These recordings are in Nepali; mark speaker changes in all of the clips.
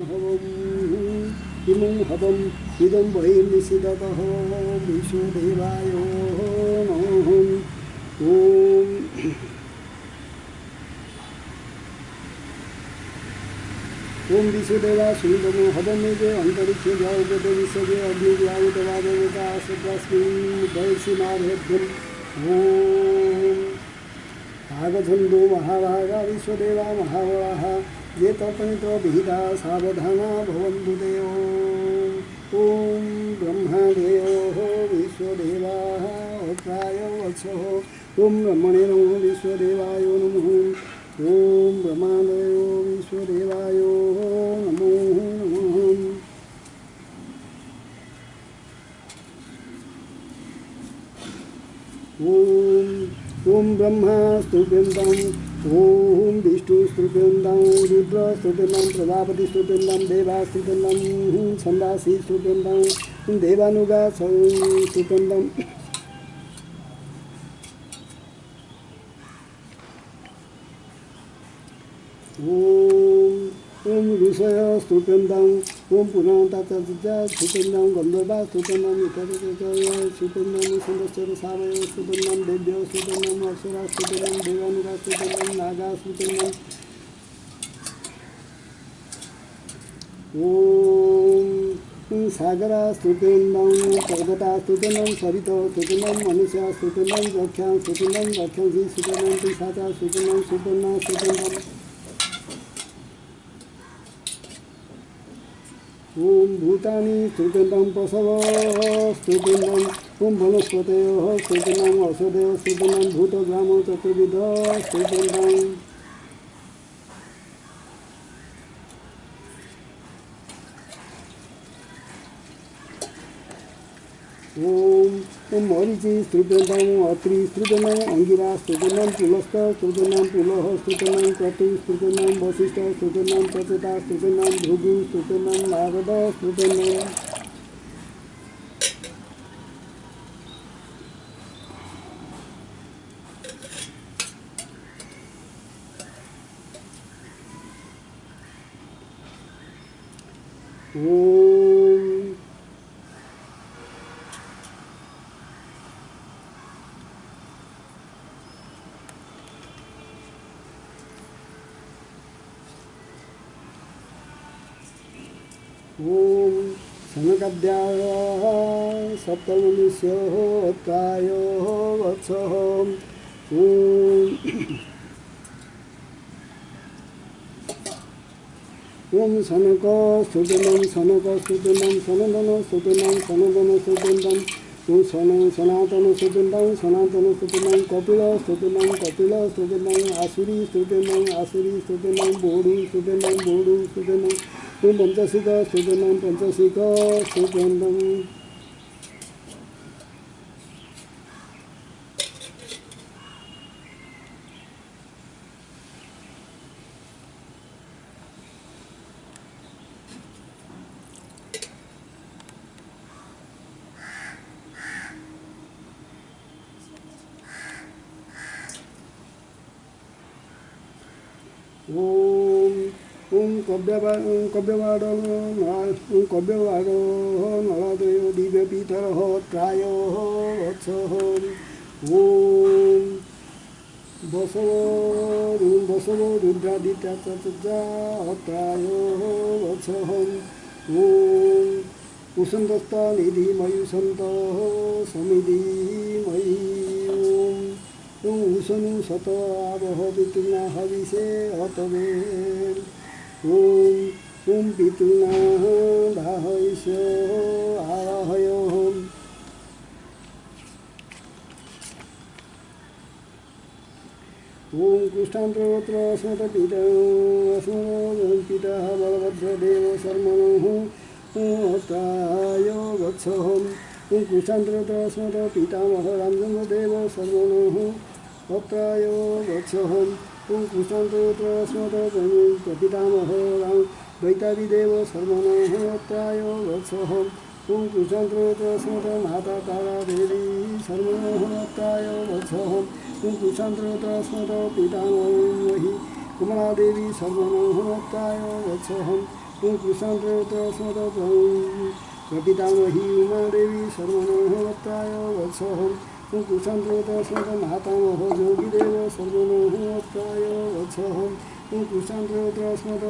Speaker 1: इमं हवम् इदं बहिर्निषिद्धतः विष्णुदेवाय नमः। ओम विष्णुदेवा सुन्दरो हवमेजे अन्तरिक्षे जागते विश्वे अग्निव्यायुतवादवता सत्स्मिन् वैश्यनाभ्यम् ओम आगच्छन्तु महाभागा विश्वदेवा महाबलाः ये तपनितो विहिता सावधाना भवन्तु ते ओम ब्रह्मदेवः विश्वदेवाः अत्राय वत्सः ओम ब्रह्मणे नमो विश्वदेवाय नमः ओम ब्रह्मदेव विश्वदेवाय नमो नमः। ओम ब्रह्मा स्तुत्यन्तं ओम विष्णु स्तुत्यन्तं रुद्र स्तुत्यन्तं प्रजापति स्तुत्यन्तं देवा स्तुत्यन्तं छन्दासी स्तुत्यन्तं देवानुगा स्तुत्यन्तं ओम ऋषय स्तुत्यन्तं ओम पुराणतत्त्वज्ञ स्तुत्यन्तं गन्धर्वा स्तुत्यन्तं इतरतत्त्वज्ञ स्तुत्यन्तं सुन्दश्चर सावयव स्तुत्यन्तं देव्यो स्तुत्यन्तं अप्सरा स्तुत्यन्तं देवानुगा स्तुत्यन्तं नागा स्तुत्यन्तं ओम सागरा स्तुत्यन्तं पर्वता स्तुत्यन्तं सरितो स्तुत्यन्तं मनुष्य स्तुत्यन्तं रक्षा स्तुत्यन्तं रक्षसी स्तुत्यन्तं पिशाचा स्तुत्यन्तं सुपर्णा स्तुत्यन्तं ओम भूतानि स्तुत्यन्तं पशव स्तुत्यन्तं ओम वनस्पतयः स्तुत्यन्तं औषधयो स्तुत्यन्तं भूतग्राम चतुर्विध स्तुत्यन्तं ओम मरीचि स्तुत्यन्तं अत्रि स्तुत्यन्तं अंगिरा स्तुत्यन्तं पुलस्त स्तुत्यन्तं पुलह स्तुत्यन्तं क्रतु स्तुत्यन्तं वसिष्ठ स्तुत्यन्तं प्रचेता स्तुत्यन्तं भृगु स्तुत्यन्तं नारद स्तुत्यन्तं ओम सनकाद्याः सप्तमनुष्योः अत्रायोः वत्सः ओम सनक स्तुत्यन्तं सनक स्तुत्यन्तं सनन्दन स्तुत्यन्तं सनन्दन स्तुत्यन्तं ओम सनातन स्तुत्यन्तं सनातन स्तुत्यन्तं कपिल स्तुत्यन्तं कपिल स्तुत्यन्तं आसुरी स्तुत्यन्तं आसुरी स्तुत्यन्तं बोडु स्तुत्यन्तं बोडु स्तुत्यन्तं ओम पंचशिख स्तुत्यन्तं पंचशिख स्तुत्यन्तं ओम कव्यवाडो नलदेव दिव्यपीठरः त्रायोः वत्सः ओम बसवो रुद्रादित्या चतुर्जा त्रायोः वत्सः ओम उषन्तस्ता निधिमयुषन्तः समिधिमयी ओम उषनु सत आवह पितृना हविषे अतवेल ओम पितृना दाहयिष्यो आवाहयोः ओम कृष्णान्त्रोत्र अस्मत्पितः बलभद्रदेव शर्मणः अत्रायो वत्सः ओम कृष्णान्त्रोत्र अस्मत्पितामह रामचन्द्रदेव शर्मणः अत्रायो वत्सः ओम कृष्णान्त्रोत्र अस्मत्पितामह द्वैतादिदेव शर्मणः अत्रायो वत्सः ओम कृष्णान्त्रोत्र अस्मत्माता तारादेवी शर्मणः अत्रायो वत्सः ओम कृष्णान्त्रोत्र अस्मत्पितामही कमलादेवी सर्वनोहताय वत्सहं ॐ कृष्णान्द्रस्मद प्रपितामही उमादेवी सर्वनोहत्राय वत्सः ॐ कृष्णान्द्रस्मद मातामह योगिदेव सर्वनोहत्राय वत्सः ॐ कृष्णान्द्रस्मद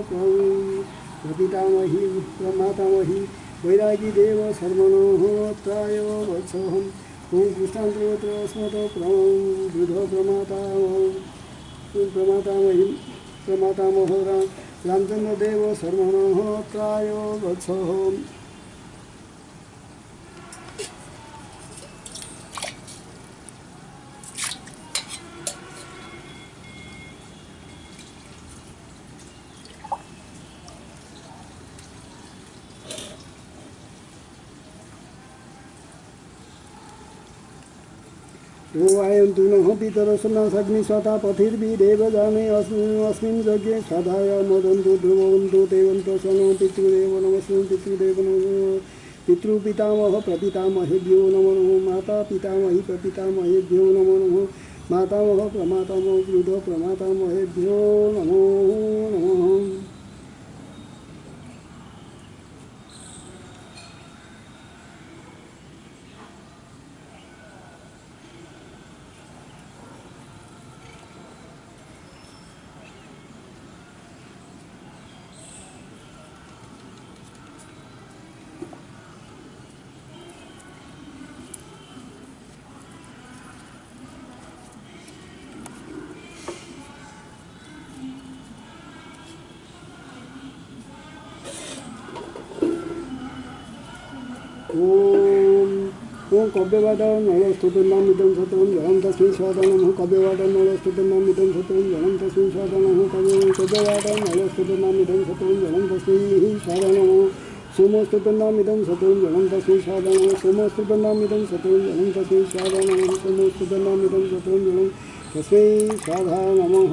Speaker 1: प्रपितामही प्रमातामही वैरागी देव सर्वनोहत्राय वत्सः ॐ कृष्णान्द्रस्मद वृद्ध प्रमातामह रामचंद्र देव सर्वनोहत्राय वत्सः यो आयन्तु नः पितरसनाग्नि स्वता पथिर्भिदेव जाने अस्मिन् यज्ञे सदाय मदन्तु ध्रुवन्तु देवन्तु सनो पितृदेव नमस्ते पितृदेव नमः पितृपितामह प्रपितामहेभ्यो नमो नमः माता पितामही प्रपितामहेभ्यो नमो नमः मातामह प्रमातामह वृद्ध प्रमातामहेभ्यो नमो नमः ओम कव्यवादं नलस्तुतिर्नामिदं सतं जलं तस्मै स्वादनं कव्यवादं नलस्तुतिर्नामिदं सतं जलं तस्मै स्वादनं कव्यवादं नलस्तुतिर्नामिदं सतं जलं तस्मै स्वादनं सोमस्तुतिर्नामिदं सतं जलं तस्मै स्वादनं सोमस्तुतिर्नामिदं सतं जलं तस्मै स्वादनं सोमस्तुतिर्नामिदं सतं जलं तस्मै स्वाहा नमः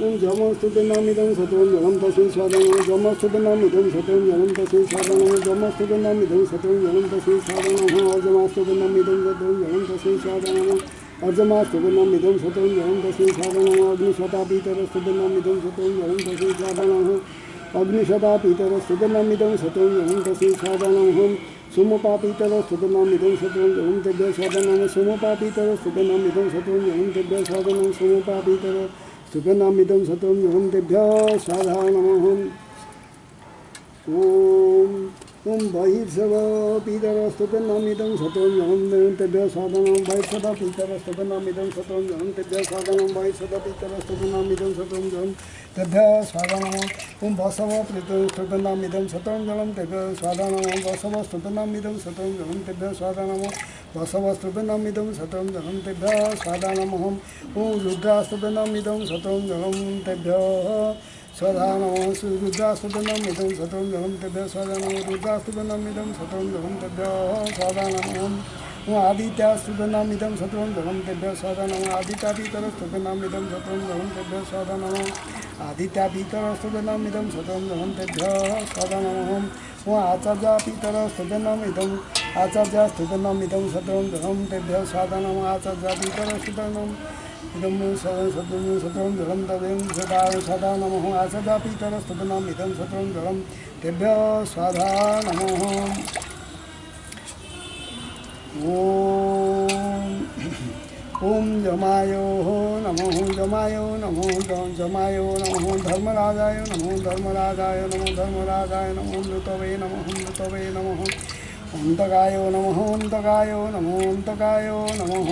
Speaker 1: ओम जमस्तुतिर्नामिदं सतं जलं तस्मै स्वादनं जमस्तुतिर्नामिदं सतं जलं तस्मै स्वादनं जमस्तुतिर्नामिदं सतं जलं तस्मै स्वादनं अर्जमास्तुतिर्नामिदं सतं जलं तस्मै स्वादनं अर्जमास्तुतिर्नामिदं सतं जलं तस्मै स्वादनं अग्निशतापीतरस्तुतिर्नामिदं सतं जलं तस्मै स्वादनं अग्निशतापीतरस्तुतिर्नामिदं सतं जलं तस्मै स्वादनं सोमपापीतरस्तुतिर्नामिदं सतं जलं तेभ्यः स्वादनं सोमपापीतरस्तुतिर्नामिदं सतं जलं तेभ्यः स्वादनं सोमपापीतर सुगनामिदं सतं जलं तेभ्यः स्वाहा नमः ओम बहिर्सवपीतरस्तुतिर्नामिदं सतं जलं तेभ्यः स्वादनं बहिर्सवपीतरस्तुतिर्नामिदं सतं जलं तेभ्यः स्वादनं बहिर्सवपीतरस्तुतिर्नामिदं सतं जलं तेभ्यः स्वादनं ओम बसवप्रीतस्तुतिर्नामिदं सतं जलं तेभ्यः स्वादनं बसवस्तुतिर्नामिदं सतं जलं तेभ्यः स्वादनं बसवस्तुतिर्नामिदं सतं जलं तेभ्यः स्वादानमः ओम रुद्रास्तुतिर्नामिदं सतं जलं तेभ्यः स्वादानमः रुद्रास्तुतिर्नामिदं सतं जलं तेभ्यः स्वादानमः रुद्रास्तुतिर्नामिदं सतं जलं तेभ्यः स्वादानमः ओम आदित्यास्तुतिर्नामिदं सतं जलं तेभ्यः स्वादानमः आदित्यापीतरस्तुतिर्नामिदं सतं जलं तेभ्यः स्वादानमः आदित्यापीतरस्तुतिर्नामिदं सतं जलं तेभ्यः स्वादानमः ओम आचार्यापीतरस्तुतिर्नामिदं आचार्यास्तुतिर्नामिदं सतं जलं तेभ्यः स्वादनम् आचार्यापीतरस्तुतिर्नामिदं सतं जलं तदेव सदा नमः आचार्यापीतरस्तुतिर्नामिदं सतं जलं तेभ्यः स्वाधा नमः ओम जमायो नमः जमायो नमः जमायो नमः धर्मराजाय नमः धर्मराजाय नमः धर्मराजाय नमः मृतवे नमः मृतवे नमः अंतकायो नमः अंतकायो नमः अंतकायो नमः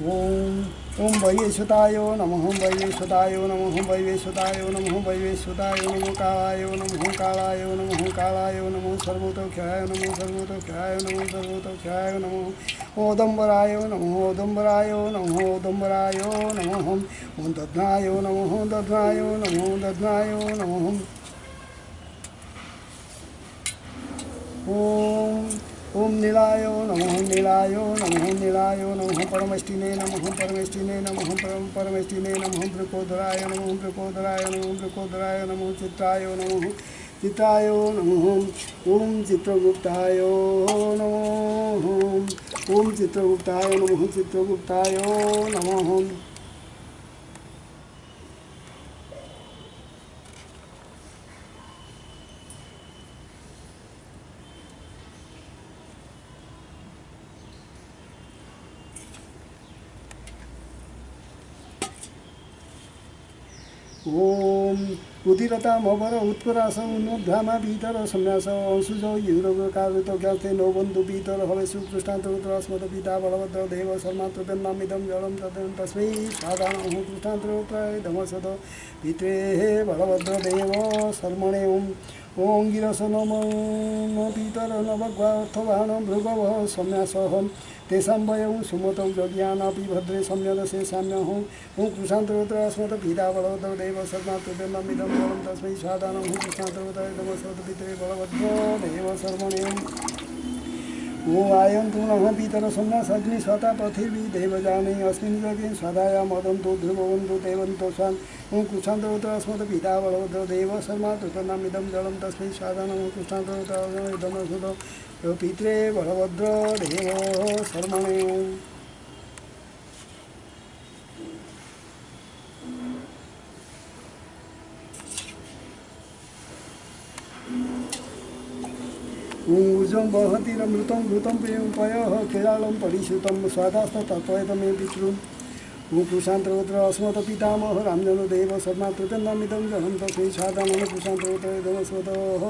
Speaker 1: ओम वैवेश्वतायो नमः वैवेश्वतायो नमः वैवेश्वतायो नमः वैवेश्वतायो नमः कालायो नमः कालायो नमः कालायो नमः सर्वतोख्याय नमः सर्वतोख्याय नमः सर्वतोख्याय नमः ओदम्बरायो नमः ओदम्बरायो नमः ओदम्बरायो नमः ओम दध्नायो नमः दध्नायो नमः दध्नायो नमः ओम नीलायो नमः नीलायो नमः नीलायो नमः परमेष्टिने नमः परमेष्टिने नमः परमेष्टिने नमः वृकोदराय नमः वृकोदराय नमः वृकोदराय नमः चित्रायो नमः चित्रायो नमः ओम चित्रगुप्तायो नमः ओम चित्रगुप्ताय नमः चित्रगुप्तायो नमः ओम उदिरतामवर उत्परास उन्नोद्धामा पीतर सम्यास अंशुजो युरोकारुतो ज्ञाते नो बन्धु पीतर हवेषु कृष्णान्तरोत्रस्मत पिता बलभद्र देव शर्मात्रपेन्नामिदं जलं तदेव तस्मै साधारणं कृष्णान्तरोत्राय धमसद पित्रे बलभद्र देव शर्मणे ओं गिरस नमो पीतर नवग्वार्थवाण भृगव सम्यासहं तेषां वयं सुमतौ यज्ञानापि भद्रे सम्यदसे साम्यहं ओं कृष्णान्तरोत्रस्मत पिता बलभद्र देव शर्मात्रपेन्नामिदं जलं तस्मै साधारणं कृष्णान्तरोत्राय धमसद पित्रे बलभद्र देव शर्मणे ओ आयं पुनः पीतर सम्यासग्नि स्वता पृथिवी देवजाने अस्मिन् यज्ञे सदाया मदन्तो ध्रुवन्तु देवन्तो स्वान् ओं कृष्णान्तरोत्रस्मत पिता बलभद्र देव शर्मात्रपेन्नामिदं जलं तस्मै साधारणं कृष्णान्तरोत्राय धमसद पित्रे बलभद्र देव शर्मणे ऊर्जं वहतिरमृतं घृतं पयः केरालं परिश्रुतं स्वादास्तत्त्वयत मे पितृम् ॐ कृशान्तरोत्र अस्मत् पितामह रामजनदेव शर्मात्रपेन्नामिदं जलं तस्मै साधारणं कृशान्तरोत्रस्मतः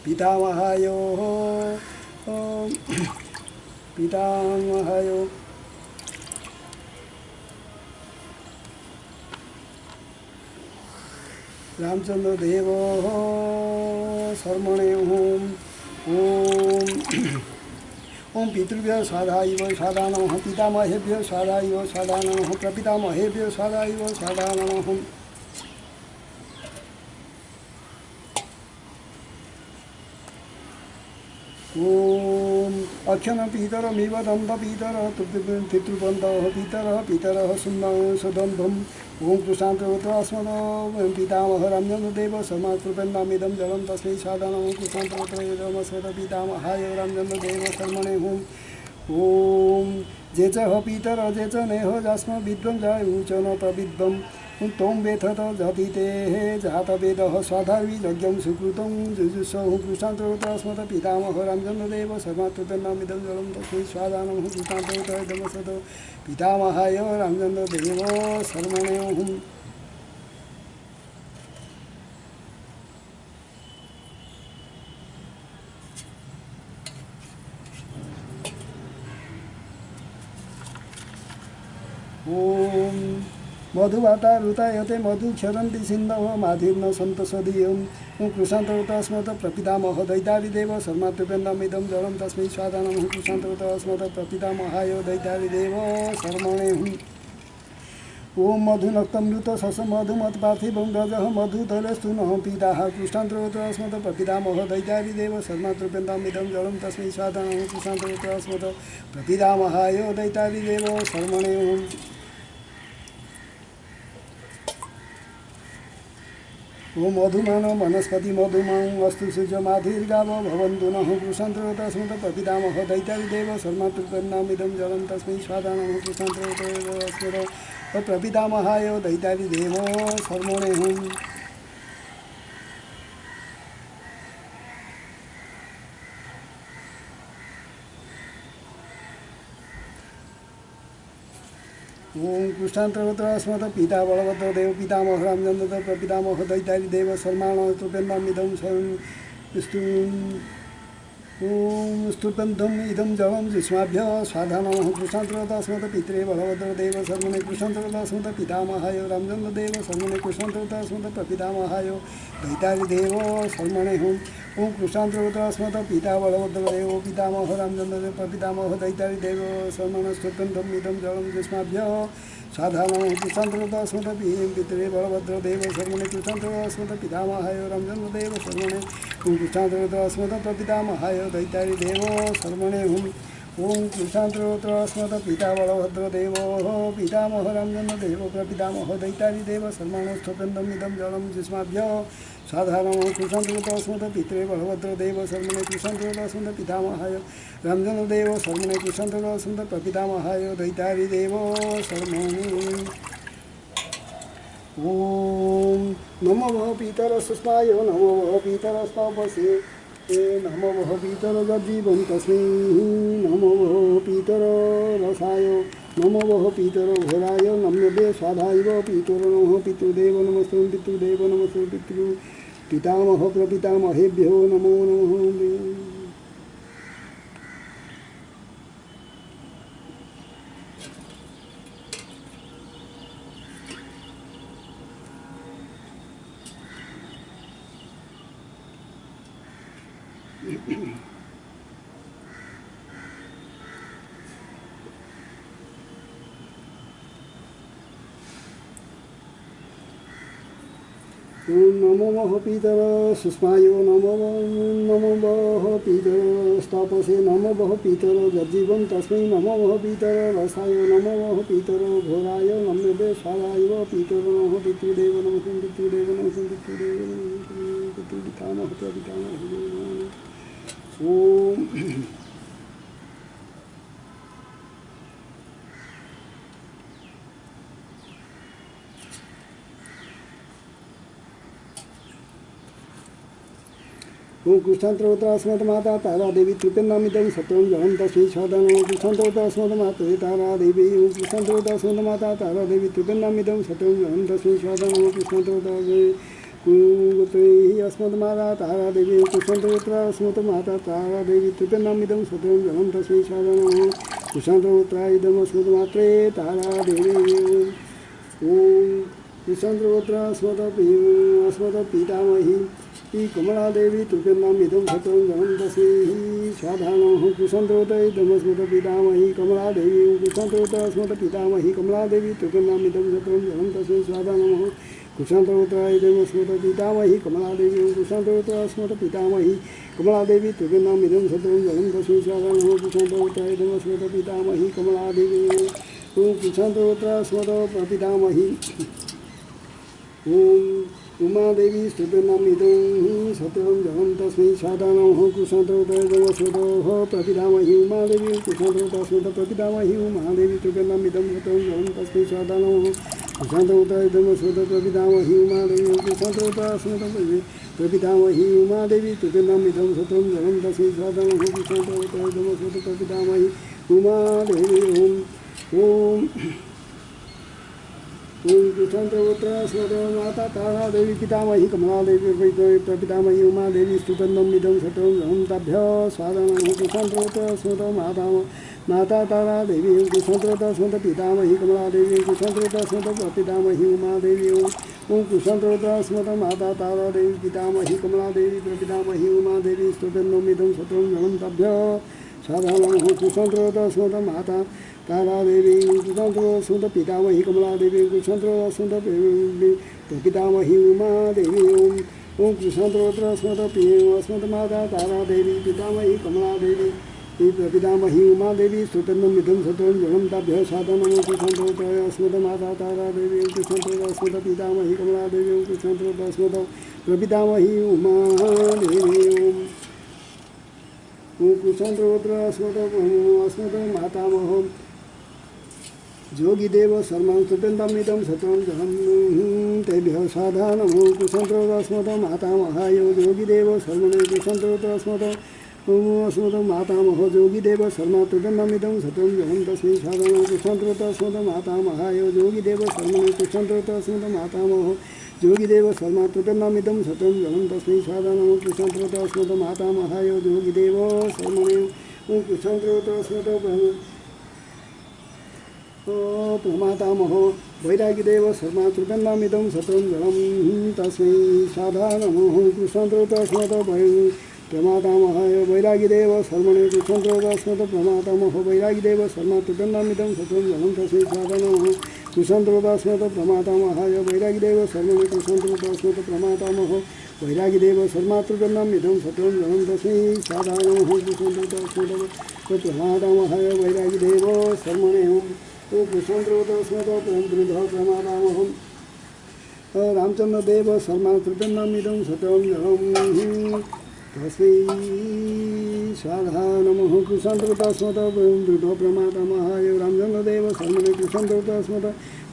Speaker 1: पितामहायोः रामचन्द्रदेव शर्मणे ओम पितृभ्यो स्वाहा इव स्वाहा नमः पितामहेभ्यो स्वाहा इव स्वाहा नमः प्रपितामहेभ्यो स्वाहा इव स्वाहा नमः ओम अक्षण पीतरमिव दन्त पीतर पितृबन्धः पितरः सुदन्धम् ओं कृशान्तरोत्रस्मत् पितामह रामचन्द्रदेव शर्मात्रपेन्नामिदं जलं तस्मै साधारणं कृशान्तरोत्रस्मत् पितामहाय रामचन्द्रदेव शर्मणे ओं जे च पीतर जे च नेह जास्म विद्वं जायूचन प्रविद्वं त्वं वेथत जतिते जातवेदः स्वाधार्वी यज्ञं सुकृतं जुजुषः कृशान्तरोत्रस्मत् पितामह रामचन्द्रदेव शर्मात्रपेन्नामिदं जलं तस्मै साधारणं कृशान्तरोत्राय धमसद पितामहाय रामचन्द्रदेव शर्मणे ओम मधुवाता ऋतायते मधु क्षरन्ति सिन्धवः माधिर्न सन्तसदीयम् ओं कृशान्तरोत्रस्मत् प्रपितामह दैतारिदेव शर्मात्रपेन्नामिदं जलं तस्मै साधारणं कृशान्तरोत्रस्मत् प्रपितामहाय दैतारिदेव शर्मणे ओम मधुनक्तमृत शश मधुमत पार्थिवं रजः मधुदलस्तु नः पीताः कृष्णान्तरोत्रस्मत् प्रपितामह दैतारिदेव शर्मात्रपेन्नामिदं जलं तस्मै साधारणं कृष्णान्तरोत्रस्मत् प्रपितामहाय दैतारिदेव शर्मणे ओम मधुमान वनस्पति मधुमां अस्तु सूर्यमाधिर्गाव भवन्तु नः कृशान्तरोत्रस्मत् प्रपितामह दैतारिदेव शर्मात्रपेन्नामिदं जलं तस्मै साधारणं कृशान्तरोत्रस्मत् प्रपितामहाय दैतारिदेव शर्मणे ओं कृष्णान्तरोत्रस्मत् पिता बलभद्र देव पितामह रामचन्द्र प्रपितामह दैतारिदेव शर्मात्रपेन्नामिदं ओं स्तुपन्धम् इदं जलं युष्माभ्यः स्वाधानमः कृष्णान्तरोत्रस्मत् पित्रे बलभद्र देव शर्मणे कृष्णान्तरोत्रस्मत् पितामहाय रामचन्द्रदेव शर्मणे कृष्णान्तरोत्रस्मत् प्रपितामहाय दैतारिदेव शर्मणे ओं कृष्णान्तरोत्रस्मत् पिता बलभद्रदेव पितामह रामचन्द्रदेव प्रपितामह दैतारिदेव शर्मणे स्तुपन्धम् इदं जलं युष्माभ्यः साधारणं कृष्णान्तरोत्रस्मत् पित्रे बलभद्रदेव शर्मणे कृष्णान्तरोत्रस्मत् पितामहाय रामचन्द्रदेव शर्मणे ओं कृष्णान्तरोत्रस्मत् प्रपितामहाय दैतारिदेव शर्मणे ओं कृष्णान्तरोत्रस्मत् पिता बलभद्रदेव पितामह रामचन्द्रदेव प्रपितामह दैतारिदेव शर्मणे स्तुपन्धमिदं जलं युष्माभ्यः साधारणं कृष्णान्तरोत्रस्मत् पित्रे बलभद्रदेव शर्मणे कृष्णान्तरोत्रस्मत् पितामहाय रामचन्द्रदेव शर्मणे कृष्णान्तरोत्रस्मत् प्रपितामहाय दैतारिदेव शर्मणे ओम नमो वह पीतर सुष्माय नमो वह पीतर स्तपसे नमो वह पीतर गजीवं तस्मै नमो वह पीतर रसाय नमो वह पितरो घोराय नम्यते स्वाधायव पितरो नमः पितृदेव नमस्तु पितृदेव नमस्तु पितामह प्रपितामहेभ्यो नमो नमः। नमो वह पितर सुष्मायो नमो वह पितर स्तापसे नमो वह पितर जज्जीवं तस्मै नमो वह पितर रसाय नमो वह पितर घोराय नम्यते स्वादाय पितर नमः पितृदेव नमः पितृदेव नमः पितृदेव नमः पितृपितामह प्रपितामह ओम। ओम कृष्णांतरोत्रास्मत् माता तारा देवी तृतीयनामिदं सत्यं जगं तस्मै स्वादान। ओम कृष्णांतरोत्रास्मत् माता तारा देवी ओम कृष्णांतरोत्रास्मत् माता तारा देवी तृतीयनामिदं सत्यं जगं तस्मै स्वादान। ओम कृष्णांतरोत्रास्मत् अस्मत् माता तारा देवी कृष्णांतरोत्रास्मत् माता तारा देवी तृतीयनामिदं सत्यं जगं तस्मै स्वादान। ओम कृष्णांतरोत्राइदमस्मत् मात्रे तारा देवी ओम कृष्णांतरोत्रास्मत् पितामही कमला देवी तृतीयनामिदं सत्यं जगं तस्मै स्वाधानः। कृष्णांतरोत्राइदमस्मत् पितामही कमला देवी कृष्णांतरोत्रास्मत् पितामही कमला देवी तृतीयनामिदं सत्यं जगं तस्मै स्वाधानः। कृष्णांतरोत्राइदमस्मत् पितामही कमला देवी कृष्णांतरोत्रास्मत् पितामही कमला देवी तृतीयनामिदं सत्यं जगं तस्मै स्वाधानः। कृष्णांतरोत्राइदमस्मत् पितामही कमला देवी कृष्णांतरोत्रास्मत् प्रपितामही ओम उमा देवी स्तुतिर्नामिदं सत्यं जगं तस्मै स्वादानः। कृष्णांतरोत्राइदमस्मत् प्रपितामही उमा देवी कृष्णांतरोत्रास्मत् प्रपितामही उमा देवी तृतीयनामिदं सत्यं जगं तस्मै स्वादानः। कृष्णांतरोत्राइदमस्मत् प्रपितामही उमा देवी कृष्णांतरोत्रास्मत् प्रपितामही उमा देवी तृतीयनामिदं सत्यं जगं तस्मै स्वादानः। कृष्णांतरोत्राइदमस्मत् प्रपितामही उमा देवी ओम ओम कृष्णांतरोत्रास्मत् माता तारा देवी पितामही कमला देवी प्रपितामही उमा देवी स्तुतन्नमिदं सत्यं जगं तभ्यः स्वादानः। कृष्णांतरोत्रास्मत् माता तारा देवी कृष्णांतरोत्रास्मत् पितामही कमला देवी कृष्णांतरोत्रास्मत् प्रपितामही उमा देवी ओम कृष्णांतरोत्रास्मत् माता तारा देवी पितामही कमला देवी प्रपितामही उमा देवी स्तुतन्नमिदं सत्यं जगं तभ्यः स्वादानः। कृष्णांतरोत्रास्मत् माता तारा देवी कृष्णांतरोत्रास्मत् पितामही कमला देवी कृष्णांतरोत्रास्मत् प्रपितामही उमा देवी ओम कृष्णांतरोत्रास्मत् माता तारा देवी पितामही कमला देवी प्रपितामही उमा देवी स्तुतन्नमिदं सत्यं जगं तभ्यः स्वादानः। कृष्णांतरोत्रास्मत् माता तारा देवी कृष्णांतरोत्रास्मत् पितामही कमला देवी कृष्णांतरोत्रास्मत् प्रपितामही उमा देवी ओम कृष्णांतरोत्रास्मत् मातामह जोगिदेव सर्वं स्तुत्यन्तमिदं सत्यं जगं तेभ्यः साधानः। कृष्णांतरोत्रास्मत् मातामहाय जोगिदेव सर्वणे कृष्णांतरोत्रास्मत् मातामह जोगिदेव सर्वं स्तुत्यन्तमिदं सत्यं जगं तस्मै साधानः। कृष्णांतरोत्रास्मत् मातामहाय जोगिदेव सर्वणे कृष्णांतरोत्रास्मत् मातामह जोगिदेव सर्वं स्तुत्यन्तमिदं सत्यं जगं तस्मै साधानः। कृष्णांतरोत्रास्मत् मातामहाय जोगिदेव सर्वणे कृष्णांतरोत्रास्मत् प्रमातामह वैरागिदेव सर्वं स्तुत्यन्तमिदं सत्यं जगं तस्मै साधानः। कृष्णांतरोत्रास्मत् प्रमातामहाय वैरागिदेव सर्वणे कृष्णांतरोत्रास्मत् प्रमातामह वैरागिदेव सर्वं स्तुत्यन्तमिदं सत्यं जगं तस्मै साधानः। कृष्णांतरोत्रास्मत् प्रमातामहाय वैरागिदेव सर्वणे कृष्णांतरोत्रास्मत् प्रमातामह वैरागिदेव सर्वं स्तुत्यन्तमिदं सत्यं जगं तस्मै साधानः। कृष्णांतरोत्रास्मत् प्रमातामहाय वैरागिदेव सर्वणे कृष्णांतरोत्रास्मत् प्रमातामह रामचंद्रदेव सर्वं स्तुत्यन्तमिदं सत्यं जगं तस्मै स्वाहा नमः कृष्णान्तस्मत वृद्धो प्रमातामहाय रामचन्द्रदेव शर्मणे कृष्णान्तस्मत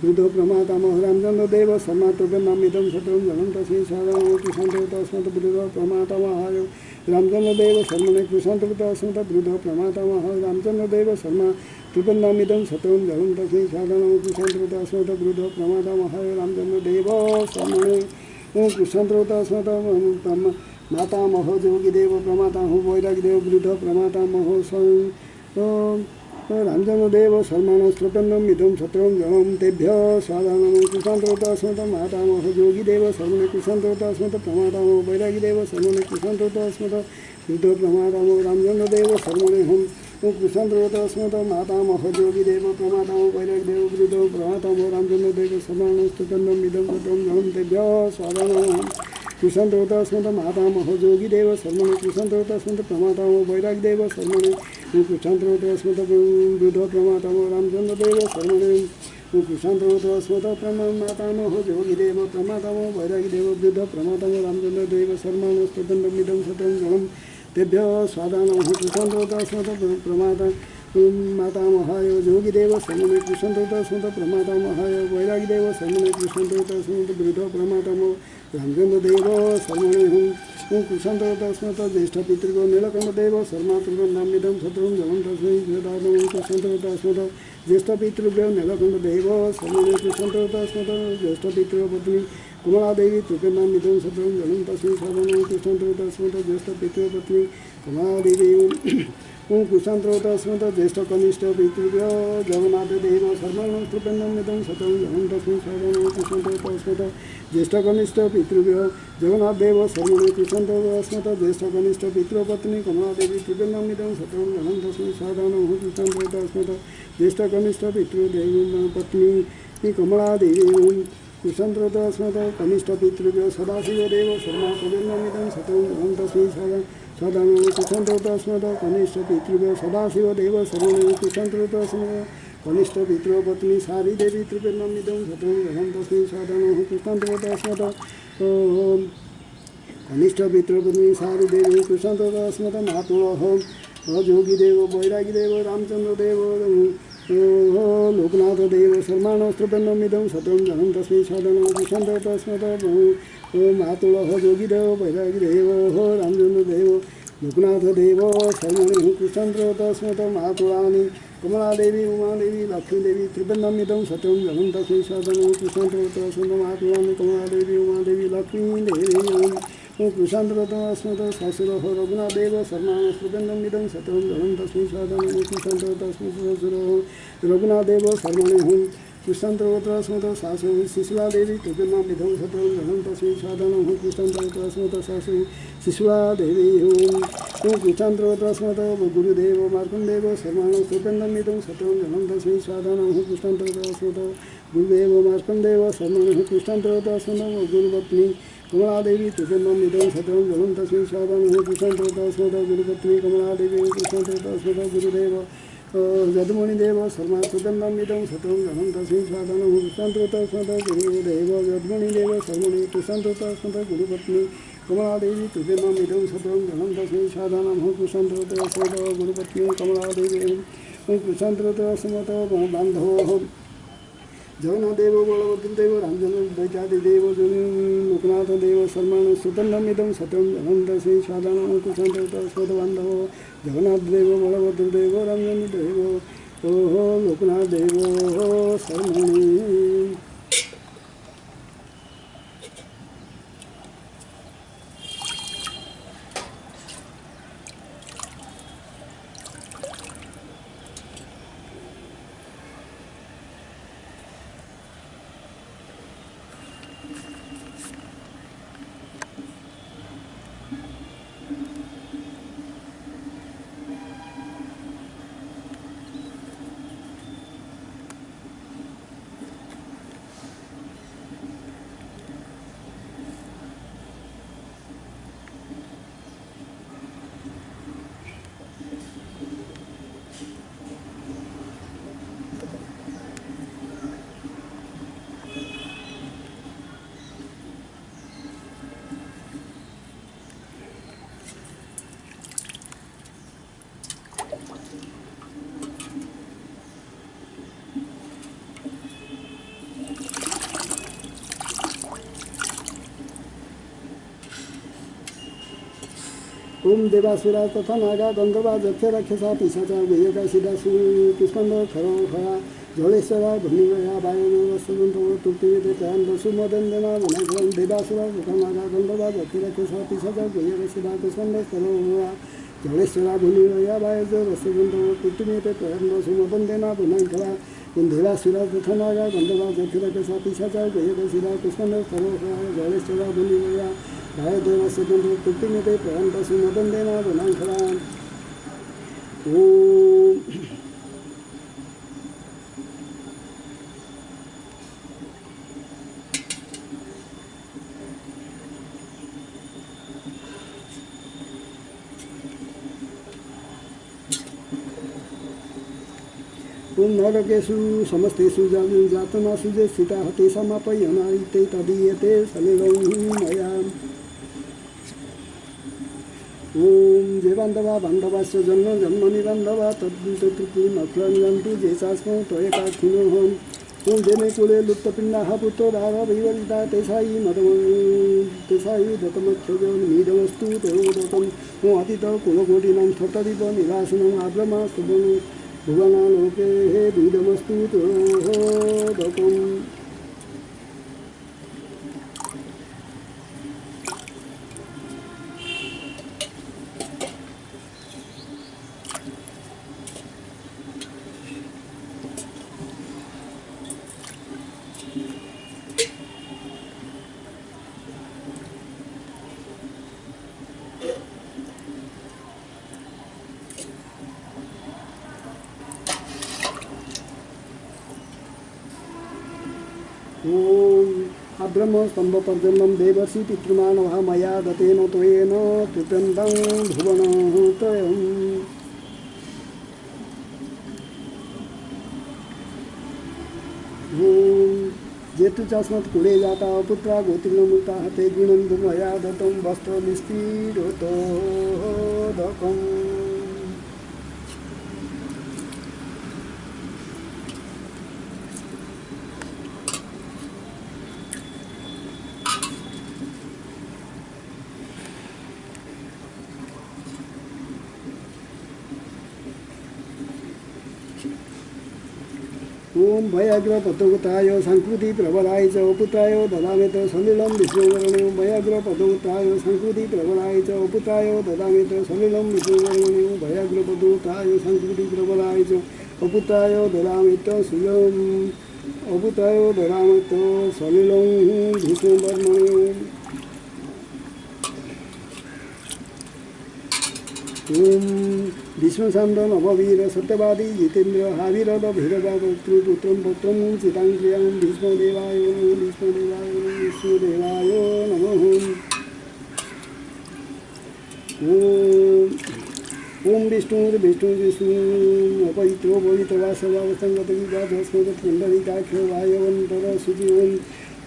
Speaker 1: वृद्धो प्रमातामह रामचन्द्रदेव शर्मातुर्गनामिदं सत्रं जनं तस्मै स्वाहा नमः कृष्णान्तस्मत वृद्धो प्रमातामहाय रामचन्द्रदेव शर्मणे कृष्णान्तस्मत वृद्धो प्रमातामहाय रामचन्द्रदेव शर्मातुर्गनामिदं सत्रं जनं तस्मै स्वाहा नमः कृष्णान्तस्मत वृद्धो प्रमातामहाय रामचन्द्रदेव शर्मणे कृष्णान्तस्मत मातामह जोगीदेव प्रमातामह वैरागीदेव वृद्ध प्रमातामह रामचन्द्रदेव शर्माण श्लोकन्दम इदं सत्रं जनम तेभ्य साधारणं कृष्णान्तस्मत मातामह जोगीदेव शर्मणे कृष्णान्तस्मत प्रमातामह वैरागीदेव शर्मणे कृष्णान्तस्मत वृद्ध प्रमातामह रामचन्द्रदेव शर्मणे हम कृष्णान्तस्मत मातामह जोगीदेव प्रमातामह वैरागीदेव वृद्ध प्रमातामह रामचन्द्रदेव शर्माण श्लोकन्दम इदं सत्रं जनम तेभ्य साधारणं कृष्णान्तस्मत मातामह जोगीदेव शर्मणे कृष्णान्तस्मत प्रमातामह वैरागीदेव शर्मणे कृष्णान्तस्मत वृद्ध प्रमातामह रामचन्द्रदेव शर्मणे कृष्णान्तस्मत मातामह जोगीदेव प्रमातामह वैरागीदेव वृद्ध प्रमातामह रामचन्द्रदेव शर्मणे स्तुतन्दमिदं सत्रं जनम तेभ्य स्वादानमः कृष्णान्तस्मत प्रमाता मातामहाय जोगीदेव शर्मणे कृष्णान्तस्मत प्रमातामहाय वैरागीदेव शर्मणे कृष्णान्तस्मत वृद्ध प्रमातामह रामचन्द्रदेव शर्मणे कृष्णान्तस्मत ज्येष्ठ पितृगो नीलकण्ठदेव शर्मातुर्गनामिदं सत्रं जनं तस्मै स्वादानमः कृष्णान्तस्मत ज्येष्ठ पितृभ्यो नीलकण्ठदेव शर्मणे कृष्णान्तस्मत ज्येष्ठ पितृपत्नी कमलादेवी तुर्गनामिदं सत्रं जनं तस्मै स्वादानमः कृष्णान्तस्मत ज्येष्ठ पितृपत्नी कमलादेवी कृष्णान्तस्मत ज्येष्ठ कनिष्ठ पितृभ्यो जगन्नाथदेव शर्माणं स्तुतन्दमिदं सत्रं जनं तस्मै स्वादानमः कृष्णान्तस्मत ज्येष्ठ कनिष्ठ पितृभ्यो जगन्नाथदेव शर्मणे कृष्णान्तस्मत ज्येष्ठ कनिष्ठ पितृपत्नी कमलादेवी तुर्गनामिदं सत्रं जनं तस्मै स्वादानमः कृष्णान्तस्मत ज्येष्ठ कनिष्ठ पितृदेव पत्नी कमलादेवी कृष्णान्तस्मत कनिष्ठ पितृभ्यो सदाशिवदेव शर्मा तुर्गनामिदं सत्रं जनं तस्मै स्वादानमः कृष्णान्तस्मत कनिष्ठ पितृभ्यो सदाशिवदेव शर्मणे कृष्णान्तस्मत कनिष्ठ पितृपत्नी सारी देवी त्रिपेन्नमिदं सत्रं जनं तस्मै स्वादानमः कृष्णान्तस्मत कनिष्ठ पितृपत्नी सारी देवी कृष्णान्तस्मत मातुलः जोगीदेव वैरागीदेव रामचन्द्रदेव लोकनाथदेव शर्माण स्तुतन्दमिदं सत्रं जनं तस्मै स्वादानमः कृष्णान्तस्मत मातुलः जोगीदेव वैरागीदेव रामचन्द्रदेव लोकनाथदेव शर्मणे कृष्णान्तस्मत मातुलानि कमलादेवी उमादेवी लक्ष्मीदेवी त्रिपेन्नमिदं सत्रं जनं तस्मै स्वादानमः कृष्णान्तस्मत मातुलानि कमलादेवी उमादेवी लक्ष्मीदेवी कृष्णान्तस्मत ससुरः रघुनाथदेव शर्माण स्तुतन्दमिदं सत्रं जनं तस्मै स्वादानमः कृष्णान्तस्मत ससुरः रघुनाथदेव शर्मणे कृष्णान्तस्मत सासु शिशुलादेवी त्रिपेन्नमिदं सत्रं जनं तस्मै स्वादानमः कृष्णान्तस्मत सासु शिशुलादेवी कृष्णान्तस्मत गुरुदेव मार्कण्डेव शर्माण स्तुतन्दमिदं सत्रं जनं तस्मै स्वादानमः कृष्णान्तस्मत गुरुदेव मार्कण्डेव शर्माण कृष्णान्तस्मत गुरुपत्नी कमलादेवी त्रिपेन्नमिदं सत्रं जनं तस्मै स्वादानमः कृष्णान्तस्मत गुरुपत्नी कमलादेवी कृष्णान्तस्मत गुरुदेव यदुमणिदेव शर्मा स्तुतन्दमिदं सत्रं जनं तस्मै स्वादानमः कृष्णान्तस्मत गुरुदेव यदुमणिदेव शर्मणे कृष्णान्तस्मत गुरुपत्नी कमलादेवी त्रिपेन्नमिदं सत्रं जनं तस्मै स्वादानमः कृष्णान्तस्मत गुरुपत्नी कमलादेवी कृष्णान्तस्मत बान्धवः जगन्नाथदेव बलभद्रदेव रामचन्द्र दैत्यादिदेव लोकनाथदेव शर्माण स्तुतन्दमिदं सत्रं जनं तस्मै स्वादानमः कृष्णान्तस्मत बान्धवो जगन्नाथदेव बलभद्रदेव रामचन्द्रदेव लोकनाथदेव शर्मणे ओम देवासुरा तथा नागा गंधर्वा जक्ष राक्षसा पिशाचा गयका सिदा कृष्ण खरा जलेश्वरा भूमिया वायु तुक्तिवेदे प्राण सुमदंदना वनग्रम देवासुरा तथा नागा गंधर्वा जक्ष राक्षसा पिशाचा गयका सिदा कृष्ण खरा जलेश्वरा भूमिया वायु रसगंध तुक्तिवेदे प्राण सुमदंदना वनग्रम देवासुरा तथा नागा गंधर्वा जक्ष राक्षसा पिशाचा गयका सिदा कृष्ण खरा जलेश्वरा भूमिया वायुदेव सगंध तुक्तिवेदे प्राण सुमदंदना वनग्रम ओम नरकेषु समस्तेषु जातनासु ये स्थिताः तेषामापयनायिते तदीयते सलिलं मया ओम जे बान्धवा बान्धवास्य जन्म जन्मनि बान्धवा तद्वितृति नक्लन्यन्तु जे चास्मौ त्वयकाक्षिणोऽहम् ओम जेने कुले लुप्तपिण्डाः पुत्रो राघवैवलिता तेषायि तेषायि दत्तमक्षजो नीडमस्तु तयोदकम् ओम अतीत कुलकोटिनां ठट्टदीप निवासनम् आब्रमा सुबनु भुवनालोके हे बीडमस्तु तयोदकम् ओम अब्रह्म स्तंभ पर्जन्यं देवर्षि पितृमानवः मया दतेन त्वेन तृप्यन्तं भुवनत्रयम् ओम जेतु चास्मत् कुले जाता पुत्रा गोत्रिणमुक्ता ते गुणन्तु मया दत्तं वस्त्रनिस्तीरोतोदकम् ओम भयाग्र पतोगताय संस्कृति प्रबलाय च पुत्राय ददामेत सलिलं विष्णुवर्णो भयाग्र पतोगताय संस्कृति प्रबलाय च पुत्राय ददामेत सलिलं विष्णुवर्णो भयाग्र पतोगताय संस्कृति प्रबलाय च पुत्राय ददामेत सलिलं अपुत्राय ददामेत सलिलं विष्णुवर्णो ओम विष्णुसान्द्र नववीर सत्यवादी जितेन्द्र हावीरद भैरवापुत्रं पुत्रं चितांक्रियां विष्णुदेवाय विष्णुदेवाय नमः ओम विष्णु अपवित्रो पवित्रवासवासंगतविवादस्मदत्पुण्डरीकाख्यो वायवन्तर शुचि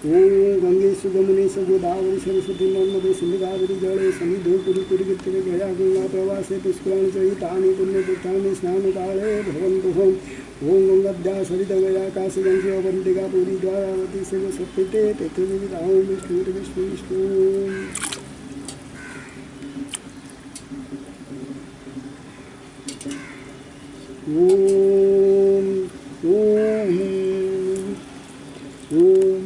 Speaker 1: ओम गंगे सुगमने गोदावरी सरस्वती नर्मदे सिंधुकावरी जले सन्निधौ पुरी गया गंगा प्रवासे पुष्कराणि च तानि पुण्यतीर्थानि स्नानकाले भवन्तुहम् ओम गंगाद्या सरित गया काशी गंगे अवंतिका पुरी द्वारावती शिव सत्पिते पृथ्वी राम विष्णु विष्णु ओम ओम ओम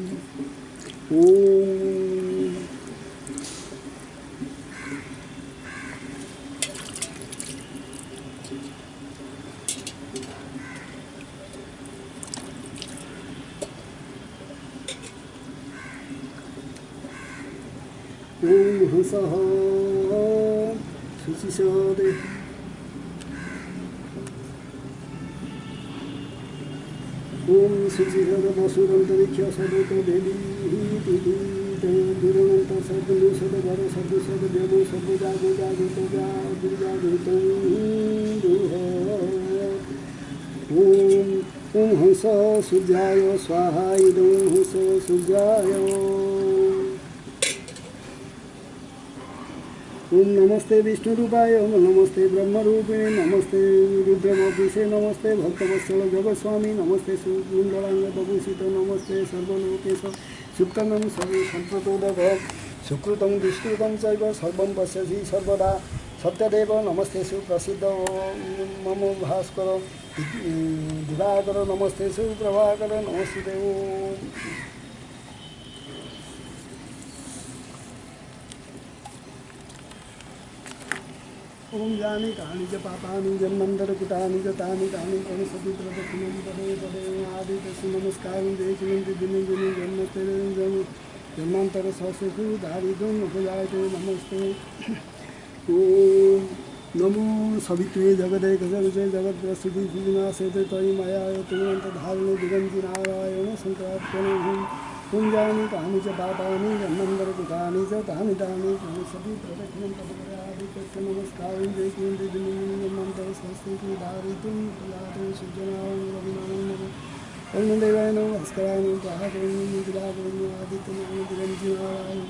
Speaker 1: ओम हंसः शुचिषदे ओम शुचिषद वसुरन्तरिक्ष सदोत देवी दुरनंत सर्वनुषद वर सर्वसद देवो सर्वजागो जागृतो जागृतो ओम हंस सूर्याय स्वाहा इदं हंस सूर्याय ओम नमस्ते विष्णुरूपाय ओम नमस्ते ब्रह्मरूपिणे नमस्ते रुद्रमभूषे नमस्ते भक्तवत्सल जगस्वामी नमस्ते सुकुंडलांग बभूषित नमस्ते सर्वलोकेश सुप्तनं सर्वसम्प्रतोदक सुकृतं विष्णुतं चैव सर्वं पश्यसि सर्वदा सत्यदेव नमस्तेषु प्रसिद्ध मम भास्कर दिवाकर नमस्तेषु प्रभाकर नमस्ते ओम जानी कहानी च पापानि जन्मंतरकृतानि च तानि तानि प्रणश्यति प्रदक्षिणं पदे पदे आदि तस्य नमस्कारं देशयन्ति दिने दिने जन्मांतर सहस्रेषु दारिद्र्यं उपजायते नमस्ते ओम नमो सवित्रे जगदेकजगते जगद्प्रसूति विनाशेते तयि मया तुमन्तधारिणे दिगन्ति नारायण शङ्करात्मनः पुञ्जानि तानि च पापानि जन्मन्तरकृतानि च तानि तानि प्रणश्यति प्रदक्षिणं पदे आदित्यस्य नमस्कारं देशयन्ति दिने जन्मांतर सहस्रेषु दारिद्र्यं उपजायते सज्जनां रघुनाथं कर्णदेवाय नमः भास्कराय नमः प्रभाकराय नमः मिथिलाकराय नमः आदित्यनाय दिगन्ति नारायण